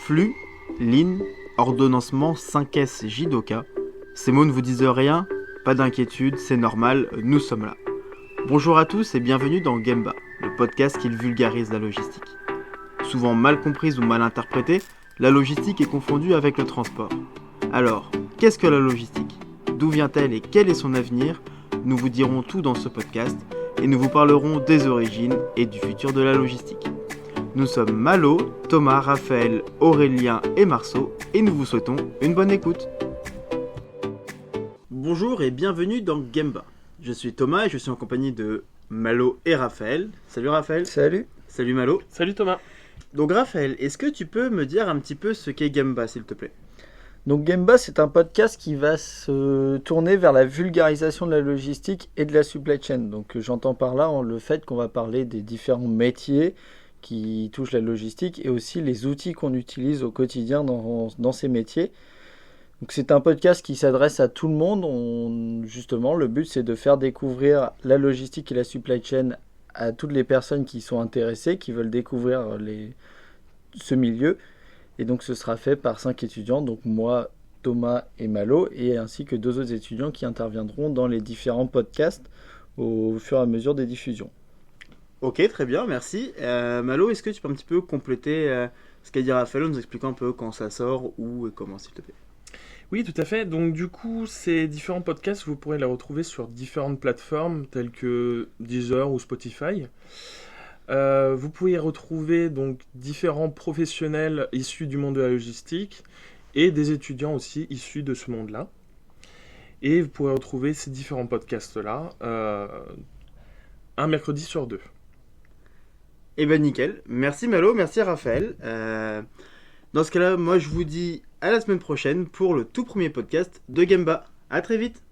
Flux, ligne, ordonnancement 5S Jidoka. Ces mots ne vous disent rien? Pas d'inquiétude, c'est normal, nous sommes là. Bonjour à tous et bienvenue dans Gemba, le podcast qui vulgarise la logistique. Souvent mal comprise ou mal interprétée, la logistique est confondue avec le transport. Alors, qu'est-ce que la logistique? D'où vient-elle et quel est son avenir? Nous vous dirons tout dans ce podcast et nous vous parlerons des origines et du futur de la logistique. Nous sommes Malo, Thomas, Raphaël, Aurélien et Marceau et nous vous souhaitons une bonne écoute. Bonjour et bienvenue dans Gemba. Je suis Thomas et je suis en compagnie de Malo et Raphaël. Salut Raphaël. Salut. Salut Malo. Salut Thomas. Donc Raphaël, est-ce que tu peux me dire un petit peu ce qu'est Gemba s'il te plaît? Donc Gemba, c'est un podcast qui va se tourner vers la vulgarisation de la logistique et de la supply chain. Donc j'entends par là le fait qu'on va parler des différents métiers qui touchent la logistique et aussi les outils qu'on utilise au quotidien dans ces métiers. Donc c'est un podcast qui s'adresse à tout le monde. Justement, le but c'est de faire découvrir la logistique et la supply chain à toutes les personnes qui sont intéressées, qui veulent découvrir ce milieu. Et donc ce sera fait par 5 étudiants, donc moi, Thomas et Malo, et ainsi que 2 autres étudiants qui interviendront dans les différents podcasts au fur et à mesure des diffusions. Ok, très bien, merci. Malo, est-ce que tu peux un petit peu compléter ce qu'a dit Raphaël en nous expliquant un peu quand ça sort, où et comment, s'il te plaît? Oui, tout à fait. Donc du coup, ces différents podcasts, vous pourrez les retrouver sur différentes plateformes telles que Deezer ou Spotify. Vous pouvez y retrouver donc différents professionnels issus du monde de la logistique et des étudiants aussi issus de ce monde-là. Et vous pourrez retrouver ces différents podcasts-là un mercredi sur 2. Eh ben nickel. Merci Malo, merci Raphaël. Dans ce cas-là, moi je vous dis à la semaine prochaine pour le tout premier podcast de Gemba. À très vite.